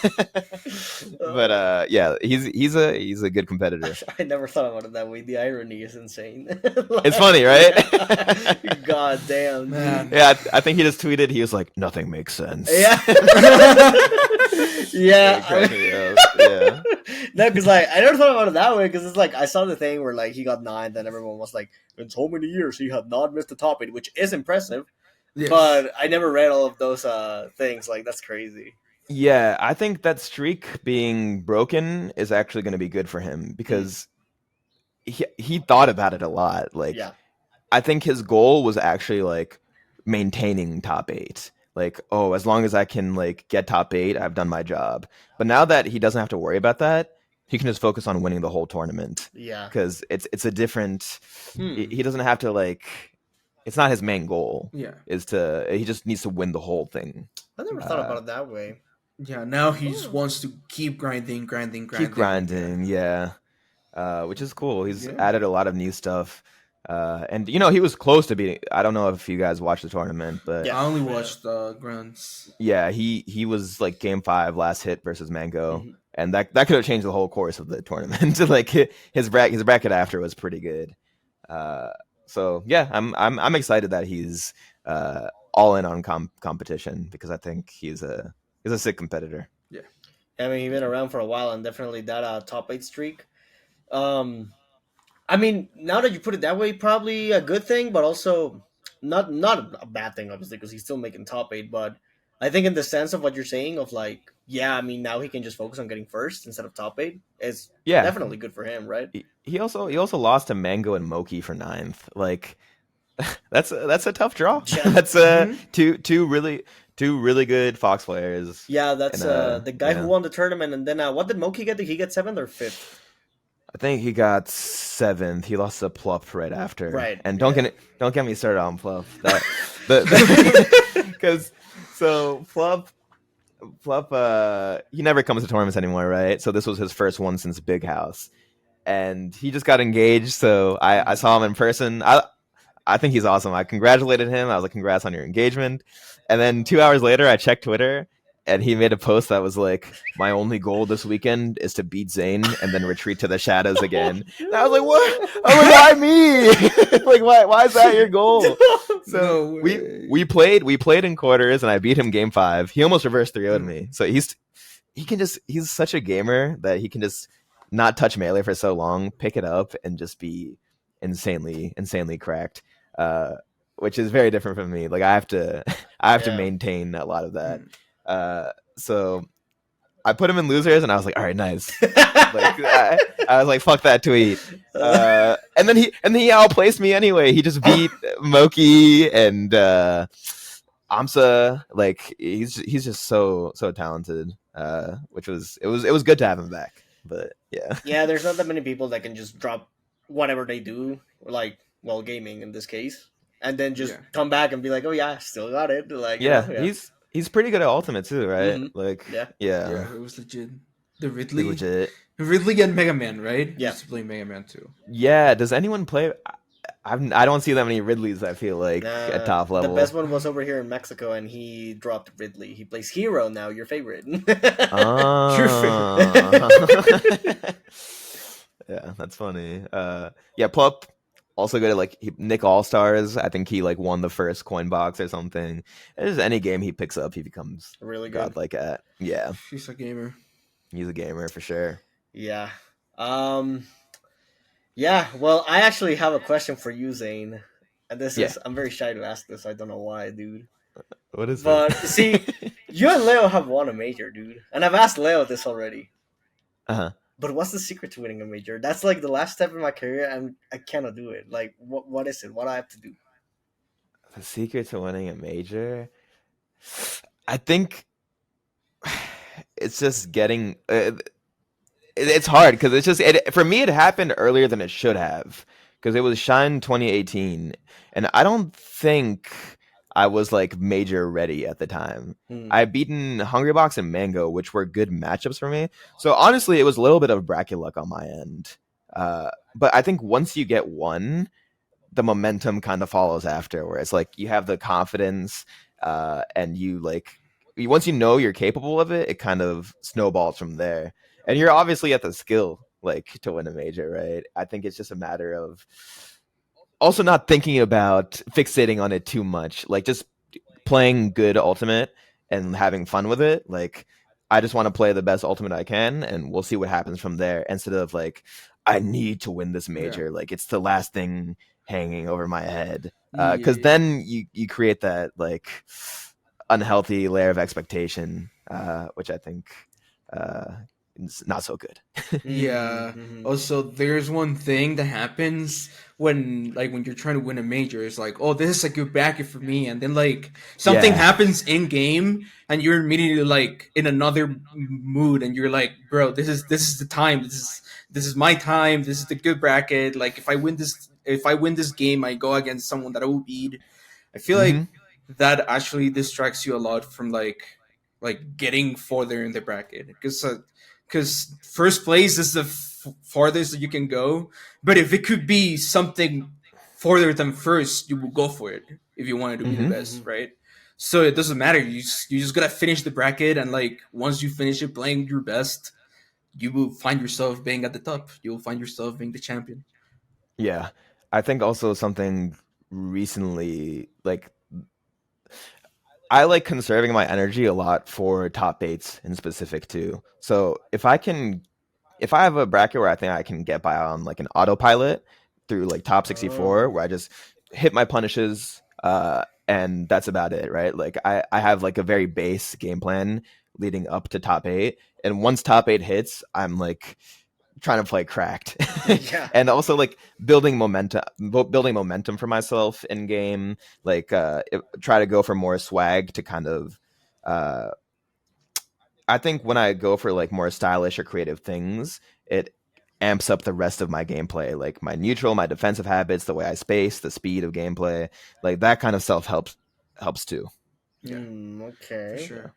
But yeah, he's a good competitor. I never thought about it that way. The irony is insane. It's funny, right? God damn, man. Yeah, I think he just tweeted. He was like, "Nothing makes sense." Yeah. Yeah. Yeah. No, because like I never thought about it that way. Because it's like I saw the thing where like he got ninth, and everyone was like, "In so many years, he had not missed the top 8," which is impressive. Yes. But I never read all of those things. Like that's crazy. Yeah, I think that streak being broken is actually going to be good for him because he thought about it a lot. Like, Yeah. I think his goal was actually like maintaining top 8. Like, oh, as long as I can like get top 8, I've done my job. But now that he doesn't have to worry about that, he can just focus on winning the whole tournament. Yeah. Because it's a different. He doesn't have to like. It's not his main goal. Yeah. He just needs to win the whole thing. I never thought about it that way. Yeah, now he just wants to keep grinding. Keep grinding, yeah. Which is cool. He's added a lot of new stuff. And he was close to beating. I don't know if you guys watched the tournament, but I only watched the grunts. Yeah, he was like game 5 last hit versus Mango, and that could have changed the whole course of the tournament. Like his bracket after was pretty good. So yeah, I'm excited that he's all in on competition because I think he's a sick competitor. Yeah, I mean, he's been around for a while, and definitely that top 8 streak. I mean, now that you put it that way, probably a good thing, but also not a bad thing, obviously, because he's still making top 8. But I think in the sense of what you're saying, of like, yeah, I mean, now he can just focus on getting first instead of top 8. It's definitely good for him, right? He also lost to Mango and Moki for 9th. Like that's a tough draw. Yeah. That's two really good Fox players. Yeah, that's the guy who won the tournament, and then what did Moki get? Did he get 7th or 5th? I think he got 7th. He lost to Plup right after. Right. And don't get me started on Plup. Because so Plup, he never comes to tournaments anymore, right? So this was his first one since Big House, and he just got engaged. So I saw him in person. I think he's awesome. I congratulated him. I was like, "Congrats on your engagement." And then 2 hours later, I checked Twitter. And he made a post that was like, "My only goal this weekend is to beat Zain and then retreat to the shadows again." And I was like, "What? I was like, why me? Like, why is that your goal?" So we played in quarters, and I beat him game 5. He almost reversed 3-0'd me. So he's such a gamer that he can just not touch Melee for so long, pick it up, and just be insanely cracked. Which is very different from me. Like I have to maintain a lot of that. So I put him in losers, and I was like, "All right, nice." Like I was like, "Fuck that tweet." And then he outplaced me anyway. He just beat Moki and Amsa. Like he's just so talented. Which was it was good to have him back. But yeah. Yeah, there's not that many people that can just drop whatever they do, like gaming in this case, and then just come back and be like, "Oh yeah, I still got it." Like He's pretty good at Ultimate too, right? Mm-hmm. Like yeah, it was legit. The Like Ridley, legit. Ridley and Mega Man, right? Yeah. Used to play Mega Man too. Yeah. Does anyone play? I don't see that many Ridleys. I feel like at top The best level. one was over here in Mexico, and he dropped Ridley. He plays Hero now, your favorite. Your favorite. Oh. Yeah, that's funny. Yeah, Plup also good at like Nick All Stars. I think he like won the first Coinbox or something. There's any game he picks up, he becomes Really good. godlike at. Yeah, She's a gamer. he's a gamer for sure. Yeah. Yeah, well, I actually have a question for you, Zain. And this Yeah. is, I'm very shy to ask this. I don't know why, dude. What is But, it? see, you and Leo have won a major, dude. And I've asked Leo this already. Uh-huh. But what's the secret to winning a major? That's like the last step in my career, and I cannot do it. Like, what is it? What do I have to do? The secret to winning a major, I think, it's just getting. It's hard because it's just for me. It happened earlier than it should have because it was Shine 2018, and I don't think I was like major ready at the time. I beaten Hungrybox and Mango, which were good matchups for me. So honestly, it was a little bit of bracket luck on my end. But I think once you get one, the momentum kind of follows after, where it's like you have the confidence, and you like once you know you're capable of it, it kind of snowballs from there. And you're obviously at the skill like to win a major, right? I think it's just a matter of also not thinking about fixating on it too much, like just playing good ultimate and having fun with it. Like I just want to play the best ultimate I can, and we'll see what happens from there. Instead of like, I need to win this major, like it's the last thing hanging over my head. Because then you create that like unhealthy layer of expectation, which I think is not so good. Yeah. Mhm. Also, there's one thing that happens when you're trying to win a major. It's like, oh, this is a good bracket for me, and then like something Yeah. happens in game, and you're immediately like in another mood, and you're like, bro, this is the time. This is my time. This is the good bracket. Like if I win this game, I go against someone that I will beat. I feel like Hmm. that actually distracts you a lot from like getting further in the bracket because first place is the farthest that you can go. But if it could be something farther than first, you will go for it if you wanted to be the Hmm. best, right? So it doesn't matter. You just gotta finish the bracket, and like once you finish it playing your best, you will find yourself being at the top. You will find yourself being the champion. Yeah. I think also something recently, like I like conserving my energy a lot for top eights in specific too. So if I have a bracket where I think I can get by on like an autopilot through like top 64, Oh. where I just hit my punishes, and that's about it, right? Like I have like a very base game plan leading up to top eight. And once top eight hits, I'm like trying to play cracked. Yeah. And also like building momentum for myself in game, like try to go for more swag to kind of uh I think when I go for like more stylish or creative things, it amps up the rest of my gameplay, like my neutral, my defensive habits, the way I space, the speed of gameplay, like that kind of stuff helps too. Yeah, for Okay. sure.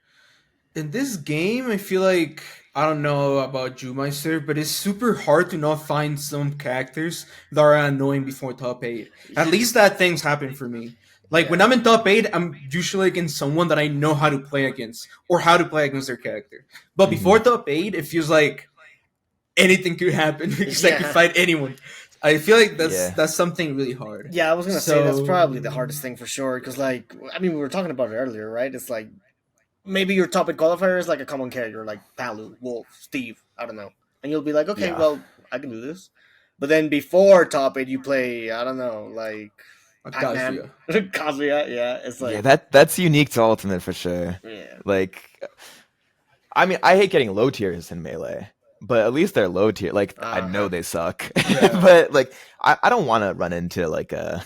In this game, I feel like I don't know about Jumeister, but it's super hard to not find some characters that are annoying before top eight. At least that things happen for me. Like when Yeah. I'm in top eight, I'm usually against someone that I know how to play against or how to play against their character. But before Mhm. top eight, it feels like anything could happen because I could Yeah. fight anyone. I feel like that's Yeah. that's something really hard. Yeah, I was gonna say that's So probably the hardest thing for sure. Because, like, I mean, we were talking about it earlier, right? It's like maybe your top eight qualifier is like a common character, like Palu, Wolf, Steve. I don't know, and you'll be like, okay, Yeah. well, I can do this. But then before top eight, you play, I don't know, like a Pac Man, Kazuya. Kazuya. Yeah, it's Yeah, like, that's unique to Ultimate for sure. yeah, Like I mean, I hate getting low tiers in Melee, but at least they're low tier. Like I know uh-huh. they suck. Yeah. But like I don't want to run into like a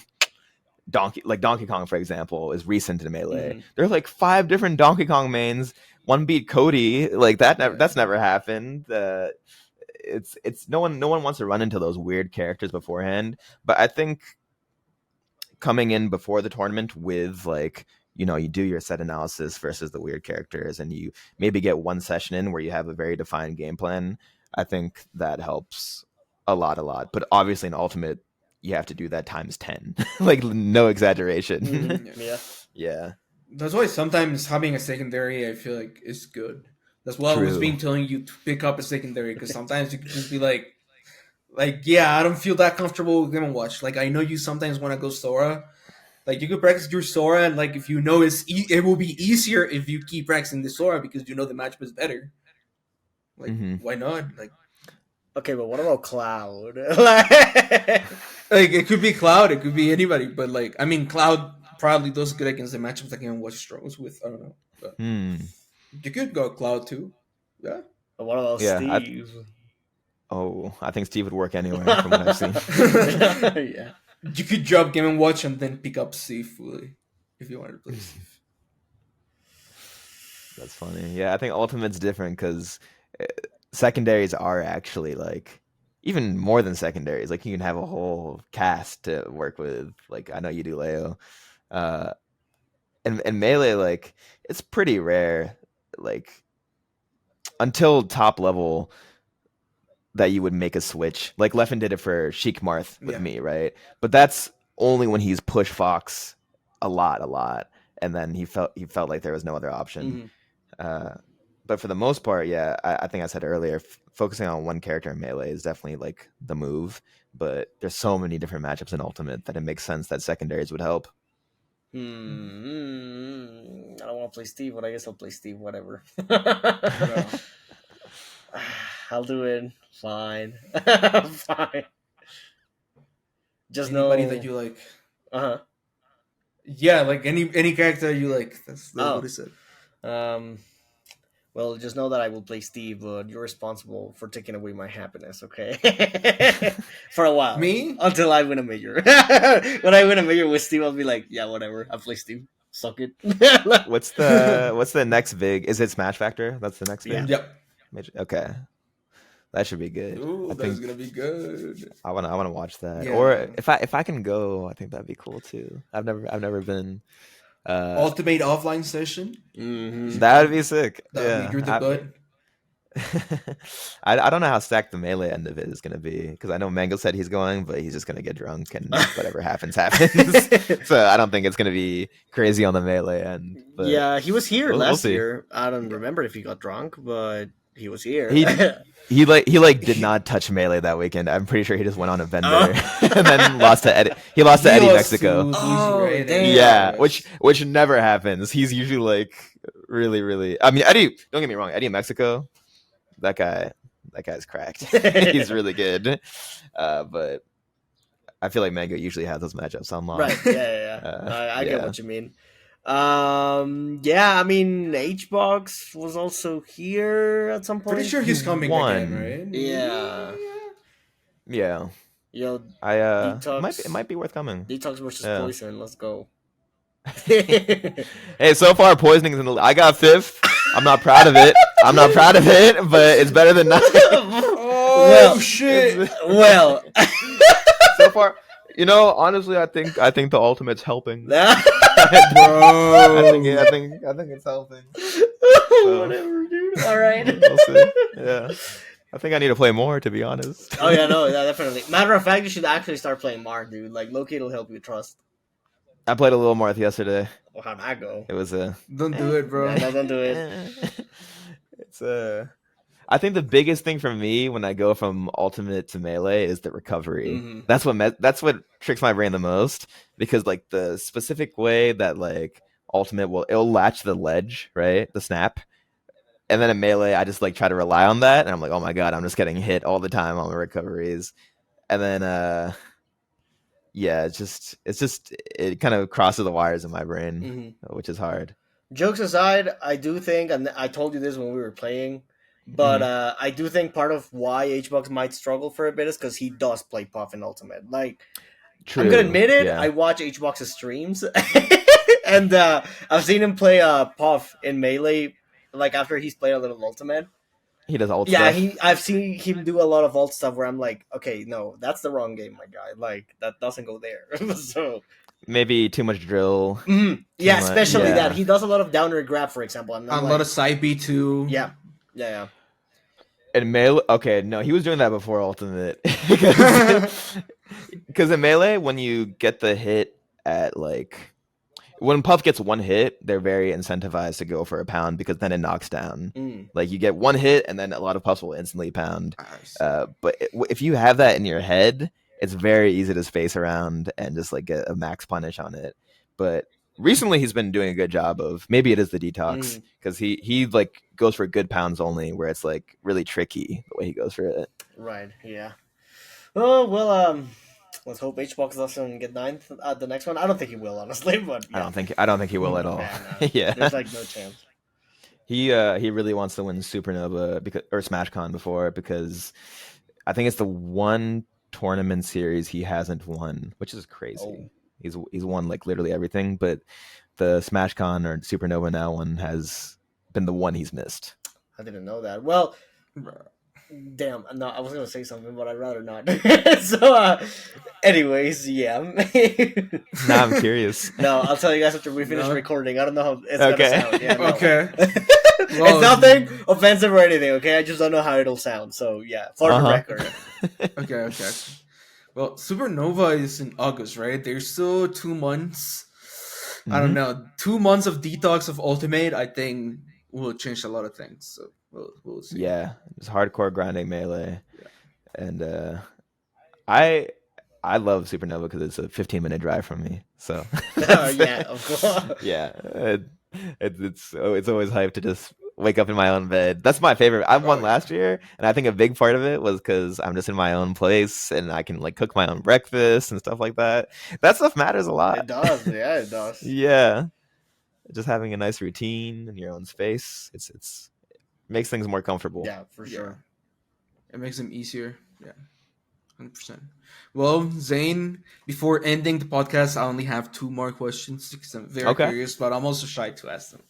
Donkey Kong, for example, is recent in Melee. Mhm. There are like 5 different Donkey Kong mains. One beat Cody. Like that. Yeah. That's never happened. It's no one wants to run into those weird characters beforehand. But I think coming in before the tournament with like you do your set analysis versus the weird characters, and you maybe get one session in where you have a very defined game plan. I think that helps a lot. But obviously in Ultimate, you have to do that times 10. Like, no exaggeration. Yeah. Yeah. That's why sometimes having a secondary, I feel like, is good. That's why I was True. being telling you to pick up a secondary, because sometimes you can just be like, yeah, I don't feel that comfortable with Game and Watch. Like, I know you sometimes want to go Sora. Like, you could practice your Sora, and like, if you know it will be easier if you keep practicing the Sora because you know the matchup is better. Like, why not? Like, Okay, but what about Cloud? like, it could be Cloud, it could be anybody, but like, I mean, Cloud probably does good against the matchups that Game and Watch struggles with. I don't know. But you could go Cloud too. Yeah. But what about Yeah, Steve? I think Steve would work anywhere from what I've seen. Yeah. You could drop Game and Watch and then pick up Steve fully if you wanted to play Steve. That's funny. Yeah, I think Ultimate's different because secondaries are actually like even more than secondaries. Like, you can have a whole cast to work with. Like, I know you do, Leo. And Melee, like, it's pretty rare, like, until top level, that you would make a switch. Like, Leffen did it for Sheik Marth with me, right? But that's only when he's pushed Fox a lot, and then he felt like there was no other option. But for the most part, yeah, I think I said earlier, focusing on one character in Melee is definitely like the move. But there's so many different matchups in Ultimate that it makes sense that secondaries would help. I don't want to play Steve, but I guess I'll play Steve. Whatever. I'll do it. Fine. Fine. Just anybody know that you like. Yeah, like any character you like. That's what it said. Well, just know that I will play Steve, but you're responsible for taking away my happiness, okay? For a while. Me? Until I win a major. When I win a major with Steve, I'll be like, yeah, whatever. I'll play Steve. Suck it. What's the next big? Is it Smash Factor? That's the next big? Yeah. Yep. Major? Okay. That should be good. Ooh, that's gonna be good. I wanna watch that. Yeah. Or if I can go, I think that'd be cool too. I've never been. Ultimate offline session. That would be sick. That would be your debut. I don't know how stacked the Melee end of it is gonna be, because I know Mango said he's going, but he's just gonna get drunk and whatever happens. So I don't think it's gonna be crazy on the Melee end. But yeah, he was here last we'll year. I don't remember if he got drunk, but he was here. He did not touch Melee that weekend. I'm pretty sure he just went on a vendor and then lost to Eddie. He lost to Eddie Mexico. Damn. Yeah, which never happens. He's usually like really. I mean, Eddie. Don't get me wrong. Eddie Mexico, that guy's cracked. He's really good. But I feel like Mango usually has those matchups on lock. Right. Yeah. I get what you mean. Yeah, I mean, Hbox was also here at some point. Pretty sure he's coming again, right? Yeah. Yo, Detox, it might be worth coming. Detox versus Poison. Let's go. Hey, so far Poisoning's in the. I got 5th. I'm not proud of it. But it's better than nothing. Oh shit! Well, so far, honestly, I think the Ultimate's helping. Bro, I think it's helping. So, whatever, dude. All right. We'll see. Yeah. I think I need to play more, to be honest. Oh yeah, no, yeah, definitely. Matter of fact, you should actually start playing Mark, dude. Like, Loki will help you trust. I played a little Marth yesterday. Oh, how'd that go? It was don't do it, bro. No, don't do it. It's I think the biggest thing for me when I go from Ultimate to Melee is the recovery. That's what tricks my brain the most, because like the specific way that like Ultimate it'll latch the ledge, right? The snap. And then in Melee, I just like try to rely on that, and I'm like, oh my god, I'm just getting hit all the time on the recoveries. And then yeah, it kind of crosses the wires in my brain, which is hard. Jokes aside, I do think, and I told you this when we were playing, but I do think part of why Hbox might struggle for a bit is because he does play Puff in Ultimate. Like, True. I'm gonna admit it, yeah. I watch Hbox's streams, and I've seen him play Puff in Melee, like after he's played a little Ultimate. He does alt stuff. Yeah, I've seen him do a lot of alt stuff where I'm like, okay, no, that's the wrong game, my guy. Like, that doesn't go there. So maybe too much drill. Yeah, much, especially that yeah. he does a lot of downer grab, for example, and A I'm lot like, of side B too. yeah, yeah, And melee, okay, no, he was doing that before ultimate because in melee, when you get the hit at like when Puff gets one hit, they're very incentivized to go for a pound because then it knocks down. Like you get one hit, and then a lot of Puffs will instantly pound. But if you have that in your head, it's very easy to space around and just like get a max punish on it. But recently, he's been doing a good job of maybe it is the detox because he like goes for good pounds only, where it's like really tricky the way he goes for it. right, yeah. Oh well, let's hope Hbox doesn't get ninth at the next one. I don't think he will, honestly, but yeah. I don't think he will at all. Yeah, no. Yeah. There's like no chance. He really wants to win Supernova because or SmashCon before because I think it's the one tournament series he hasn't won, which is crazy. He's won like literally everything, but the SmashCon or Supernova now one has been the one he's missed. I didn't know that. Well, damn, no, I was gonna say something, but I'd rather not. So, anyways, yeah. Now I'm curious. No, I'll tell you guys after we finish recording. I don't know how it's gonna sound. Yeah, no. Okay. It's nothing offensive or anything, okay? I just don't know how it'll sound. So, yeah, for the record. Okay. Well, Supernova is in August, right? There's still 2 months. I don't know. 2 months of detox of Ultimate, I think, will change a lot of things. So we'll see. Yeah, it's hardcore grinding melee, and I love Supernova because it's a 15-minute drive from me. So Yeah, of course. Yeah, it's always hype to just wake up in my own bed. That's my favorite. I won last year, and I think a big part of it was because I'm just in my own place and I can like cook my own breakfast and stuff like that. That stuff matters a lot. It does. Yeah, it does. Yeah, just having a nice routine in your own space. It makes things more comfortable. Yeah, for sure. It makes them easier. Yeah. 100%. Well, Zain, before ending the podcast, I only have 2 more questions because I'm very curious, but I'm also shy to ask them.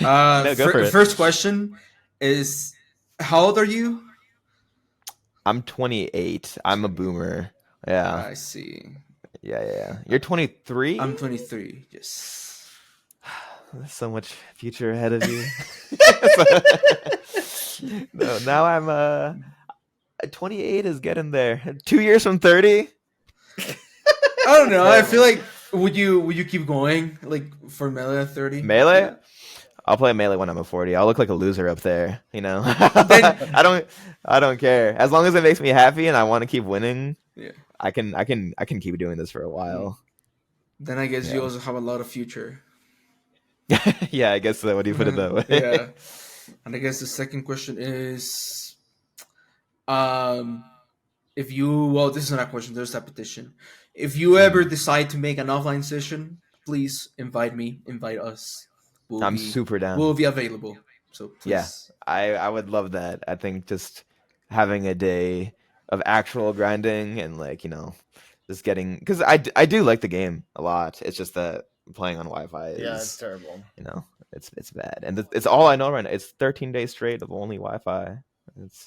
No, go for it. First question is, how old are you? I'm 28. I'm a boomer. Yeah. I see. Yeah. You're 23? I'm 23. Yes. There's so much future ahead of you. No, now I'm 28 is getting there. 2 years from 30. I don't know. I feel like would you keep going like for melee at 30? Melee? Yeah. I'll play melee when I'm a 40. I'll look like a loser up there, you know. I don't care. As long as it makes me happy and I want to keep winning. Yeah. I can keep doing this for a while. Then I guess you also have a lot of future. Yeah, I guess so. What do you put it that way? Yeah. And I guess the second question is, if you, well, this is not a question, there's a petition. If you ever decide to make an offline session, please invite us. I'm super down. We'll be available. So please. Yeah, I would love that. I think just having a day of actual grinding and like, you know, just getting, because I do like the game a lot. It's just that playing on Wi-Fi is, it's terrible. You know, it's bad, and it's all I know right now. It's 13 days straight of only Wi-Fi.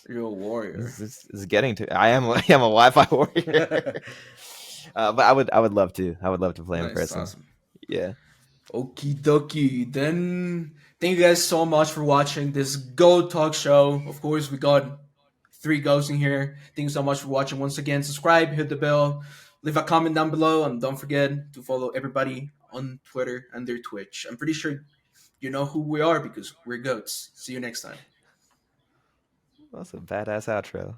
You're a warrior. It's getting to. I am a Wi-Fi warrior. But I would love to. I would love to play in person. Awesome. Yeah. Okie dokie. Then thank you guys so much for watching this Go Talk show. Of course, we got 3 ghosts in here. Thank you so much for watching. Once again, subscribe, hit the bell, leave a comment down below, and don't forget to follow everybody on Twitter and their Twitch. I'm pretty sure you know who we are because we're goats. See you next time. That's a badass outro.